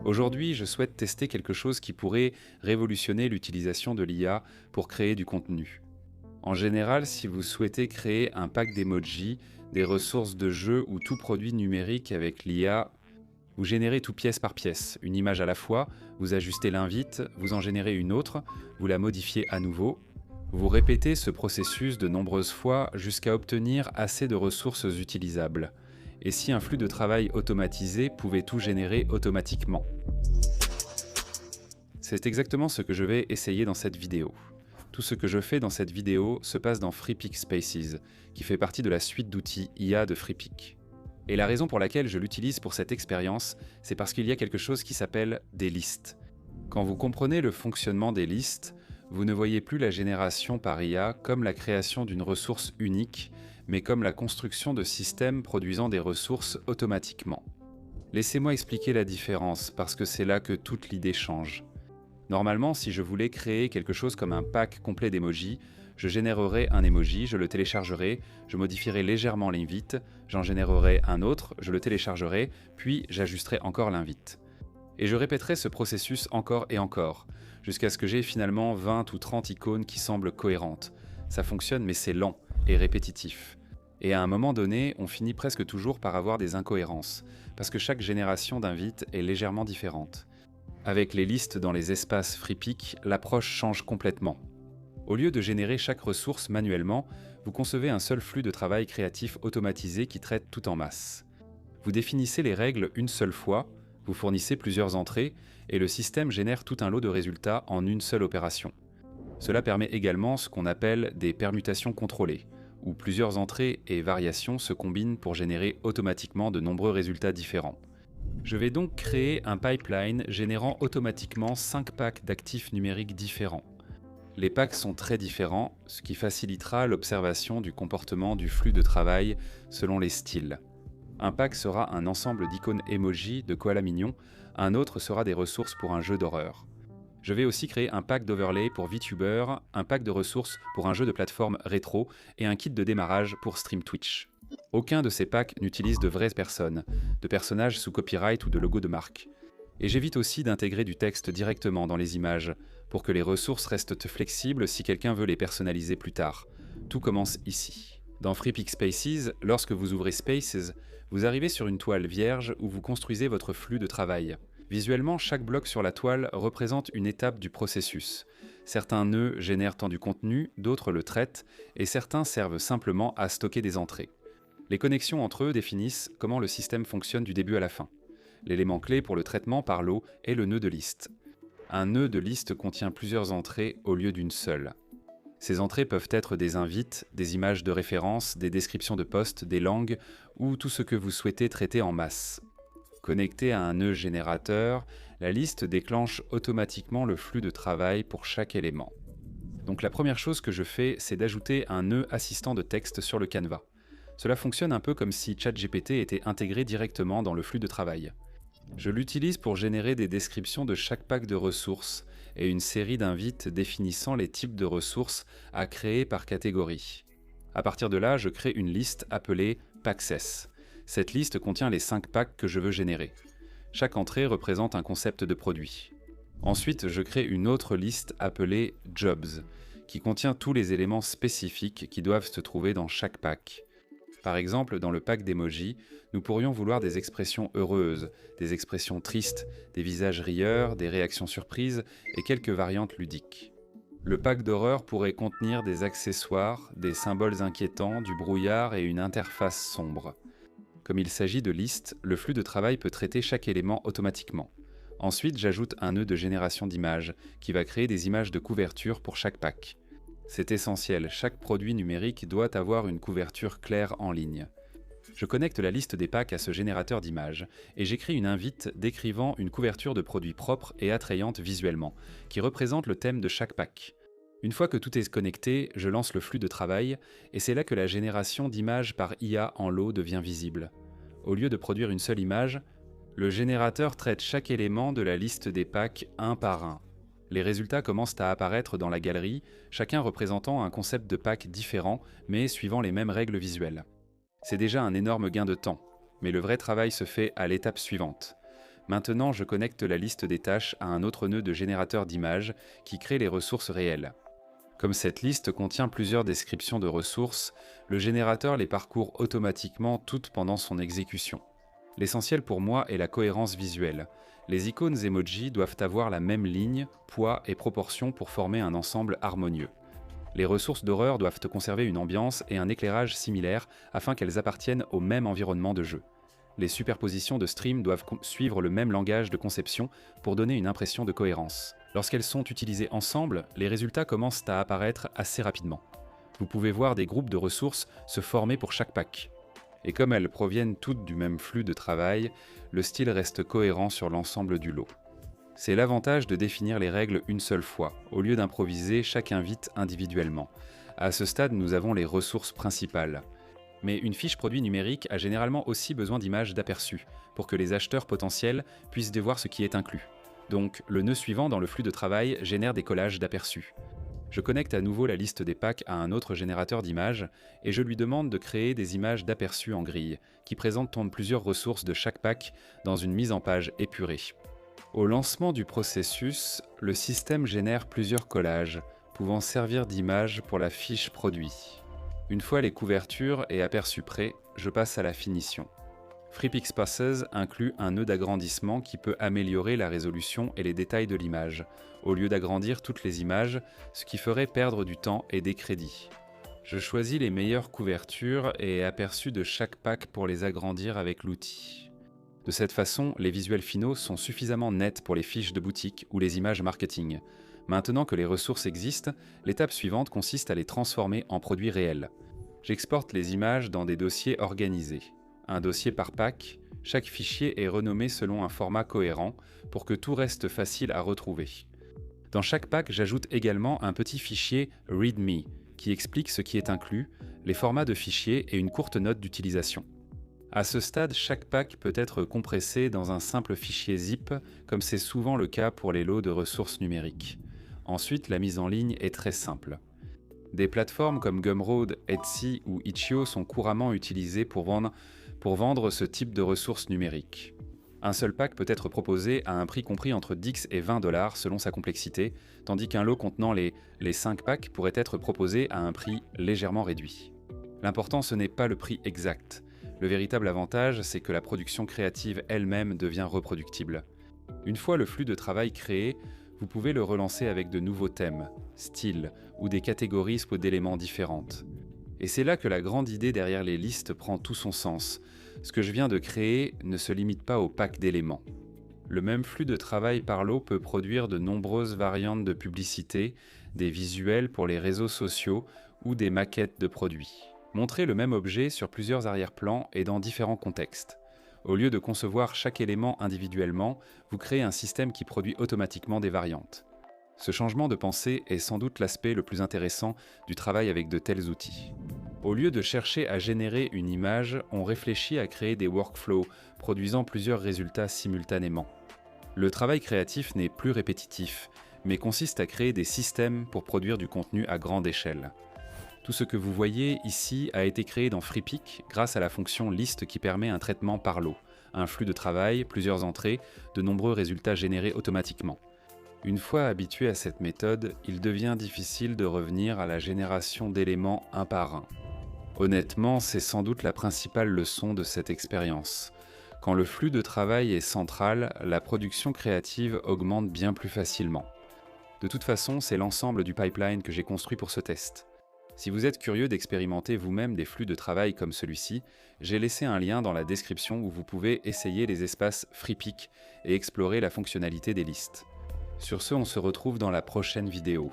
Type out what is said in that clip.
Aujourd'hui, je souhaite tester quelque chose qui pourrait révolutionner l'utilisation de l'IA pour créer du contenu. En général, si vous souhaitez créer un pack d'emojis, des ressources de jeu ou tout produit numérique avec l'IA, vous générez tout pièce par pièce, une image à la fois, vous ajustez l'invite, vous en générez une autre, vous la modifiez à nouveau. Vous répétez ce processus de nombreuses fois jusqu'à obtenir assez de ressources utilisables. Et si un flux de travail automatisé pouvait tout générer automatiquement? C'est exactement ce que je vais essayer dans cette vidéo. Tout ce que je fais dans cette vidéo se passe dans Freepik Spaces, qui fait partie de la suite d'outils IA de Freepik. Et la raison pour laquelle je l'utilise pour cette expérience, c'est parce qu'il y a quelque chose qui s'appelle des listes. Quand vous comprenez le fonctionnement des listes, vous ne voyez plus la génération par IA comme la création d'une ressource unique, mais comme la construction de systèmes produisant des ressources automatiquement. Laissez-moi expliquer la différence, parce que c'est là que toute l'idée change. Normalement, si je voulais créer quelque chose comme un pack complet d'emojis, je générerais un emoji, je le téléchargerai, je modifierai légèrement l'invite, j'en générerai un autre, je le téléchargerai, puis j'ajusterai encore l'invite. Et je répéterai ce processus encore et encore, jusqu'à ce que j'ai finalement 20 ou 30 icônes qui semblent cohérentes. Ça fonctionne, mais c'est lent et répétitif. Et à un moment donné, on finit presque toujours par avoir des incohérences, parce que chaque génération d'invites est légèrement différente. Avec les listes dans les espaces Freepik, l'approche change complètement. Au lieu de générer chaque ressource manuellement, vous concevez un seul flux de travail créatif automatisé qui traite tout en masse. Vous définissez les règles une seule fois, vous fournissez plusieurs entrées, et le système génère tout un lot de résultats en une seule opération. Cela permet également ce qu'on appelle des permutations contrôlées, où plusieurs entrées et variations se combinent pour générer automatiquement de nombreux résultats différents. Je vais donc créer un pipeline générant automatiquement 5 packs d'actifs numériques différents. Les packs sont très différents, ce qui facilitera l'observation du comportement du flux de travail selon les styles. Un pack sera un ensemble d'icônes emoji de koala mignon, un autre sera des ressources pour un jeu d'horreur. Je vais aussi créer un pack d'overlay pour VTuber, un pack de ressources pour un jeu de plateforme rétro et un kit de démarrage pour stream Twitch. Aucun de ces packs n'utilise de vraies personnes, de personnages sous copyright ou de logos de marque. Et j'évite aussi d'intégrer du texte directement dans les images, pour que les ressources restent flexibles si quelqu'un veut les personnaliser plus tard. Tout commence ici. Dans Freepik Spaces, lorsque vous ouvrez Spaces, vous arrivez sur une toile vierge où vous construisez votre flux de travail. Visuellement, chaque bloc sur la toile représente une étape du processus. Certains nœuds génèrent tant du contenu, d'autres le traitent, et certains servent simplement à stocker des entrées. Les connexions entre eux définissent comment le système fonctionne du début à la fin. L'élément clé pour le traitement par l'eau est le nœud de liste. Un nœud de liste contient plusieurs entrées au lieu d'une seule. Ces entrées peuvent être des invites, des images de référence, des descriptions de postes, des langues ou tout ce que vous souhaitez traiter en masse. Connecté à un nœud générateur, la liste déclenche automatiquement le flux de travail pour chaque élément. Donc la première chose que je fais, c'est d'ajouter un nœud assistant de texte sur le canevas. Cela fonctionne un peu comme si ChatGPT était intégré directement dans le flux de travail. Je l'utilise pour générer des descriptions de chaque pack de ressources et une série d'invites définissant les types de ressources à créer par catégorie. À partir de là, je crée une liste appelée Paccess. Cette liste contient les 5 packs que je veux générer. Chaque entrée représente un concept de produit. Ensuite, je crée une autre liste appelée Jobs, qui contient tous les éléments spécifiques qui doivent se trouver dans chaque pack. Par exemple, dans le pack d'emojis, nous pourrions vouloir des expressions heureuses, des expressions tristes, des visages rieurs, des réactions surprises et quelques variantes ludiques. Le pack d'horreur pourrait contenir des accessoires, des symboles inquiétants, du brouillard et une interface sombre. Comme il s'agit de listes, le flux de travail peut traiter chaque élément automatiquement. Ensuite, j'ajoute un nœud de génération d'images, qui va créer des images de couverture pour chaque pack. C'est essentiel, chaque produit numérique doit avoir une couverture claire en ligne. Je connecte la liste des packs à ce générateur d'images, et j'écris une invite décrivant une couverture de produits propre et attrayante visuellement, qui représente le thème de chaque pack. Une fois que tout est connecté, je lance le flux de travail, et c'est là que la génération d'images par IA en lot devient visible. Au lieu de produire une seule image, le générateur traite chaque élément de la liste des packs un par un. Les résultats commencent à apparaître dans la galerie, chacun représentant un concept de pack différent, mais suivant les mêmes règles visuelles. C'est déjà un énorme gain de temps. Mais le vrai travail se fait à l'étape suivante. Maintenant, je connecte la liste des tâches à un autre nœud de générateur d'images qui crée les ressources réelles. Comme cette liste contient plusieurs descriptions de ressources, le générateur les parcourt automatiquement toutes pendant son exécution. L'essentiel pour moi est la cohérence visuelle. Les icônes emoji doivent avoir la même ligne, poids et proportion pour former un ensemble harmonieux. Les ressources d'horreur doivent conserver une ambiance et un éclairage similaires afin qu'elles appartiennent au même environnement de jeu. Les superpositions de streams doivent suivre le même langage de conception pour donner une impression de cohérence. Lorsqu'elles sont utilisées ensemble, les résultats commencent à apparaître assez rapidement. Vous pouvez voir des groupes de ressources se former pour chaque pack. Et comme elles proviennent toutes du même flux de travail, le style reste cohérent sur l'ensemble du lot. C'est l'avantage de définir les règles une seule fois, au lieu d'improviser chaque invite individuellement. À ce stade, nous avons les ressources principales. Mais une fiche produit numérique a généralement aussi besoin d'images d'aperçu, pour que les acheteurs potentiels puissent voir ce qui est inclus. Donc, le nœud suivant dans le flux de travail génère des collages d'aperçus. Je connecte à nouveau la liste des packs à un autre générateur d'images, et je lui demande de créer des images d'aperçu en grille, qui présentent plusieurs ressources de chaque pack dans une mise en page épurée. Au lancement du processus, le système génère plusieurs collages, pouvant servir d'image pour la fiche produit. Une fois les couvertures et aperçus prêts, je passe à la finition. FreePix Passes inclut un nœud d'agrandissement qui peut améliorer la résolution et les détails de l'image, au lieu d'agrandir toutes les images, ce qui ferait perdre du temps et des crédits. Je choisis les meilleures couvertures et aperçus de chaque pack pour les agrandir avec l'outil. De cette façon, les visuels finaux sont suffisamment nets pour les fiches de boutique ou les images marketing. Maintenant que les ressources existent, l'étape suivante consiste à les transformer en produits réels. J'exporte les images dans des dossiers organisés. Un dossier par pack, chaque fichier est renommé selon un format cohérent pour que tout reste facile à retrouver. Dans chaque pack, j'ajoute également un petit fichier README qui explique ce qui est inclus, les formats de fichiers et une courte note d'utilisation. À ce stade, chaque pack peut être compressé dans un simple fichier zip, comme c'est souvent le cas pour les lots de ressources numériques. Ensuite, la mise en ligne est très simple. Des plateformes comme Gumroad, Etsy ou Itch.io sont couramment utilisées pour vendre ce type de ressources numériques. Un seul pack peut être proposé à un prix compris entre 10 et 20 $ selon sa complexité, tandis qu'un lot contenant les 5 packs pourrait être proposé à un prix légèrement réduit. L'important, ce n'est pas le prix exact. Le véritable avantage, c'est que la production créative elle-même devient reproductible. Une fois le flux de travail créé, vous pouvez le relancer avec de nouveaux thèmes, styles ou des catégories d'éléments différentes. Et c'est là que la grande idée derrière les listes prend tout son sens. Ce que je viens de créer ne se limite pas au pack d'éléments. Le même flux de travail par lot peut produire de nombreuses variantes de publicité, des visuels pour les réseaux sociaux ou des maquettes de produits. Montrez le même objet sur plusieurs arrière-plans et dans différents contextes. Au lieu de concevoir chaque élément individuellement, vous créez un système qui produit automatiquement des variantes. Ce changement de pensée est sans doute l'aspect le plus intéressant du travail avec de tels outils. Au lieu de chercher à générer une image, on réfléchit à créer des workflows produisant plusieurs résultats simultanément. Le travail créatif n'est plus répétitif, mais consiste à créer des systèmes pour produire du contenu à grande échelle. Tout ce que vous voyez ici a été créé dans FreePic grâce à la fonction liste qui permet un traitement par lot, un flux de travail, plusieurs entrées, de nombreux résultats générés automatiquement. Une fois habitué à cette méthode, il devient difficile de revenir à la génération d'éléments un par un. Honnêtement, c'est sans doute la principale leçon de cette expérience. Quand le flux de travail est central, la production créative augmente bien plus facilement. De toute façon, c'est l'ensemble du pipeline que j'ai construit pour ce test. Si vous êtes curieux d'expérimenter vous-même des flux de travail comme celui-ci, j'ai laissé un lien dans la description où vous pouvez essayer les espaces FreePic et explorer la fonctionnalité des listes. Sur ce, on se retrouve dans la prochaine vidéo.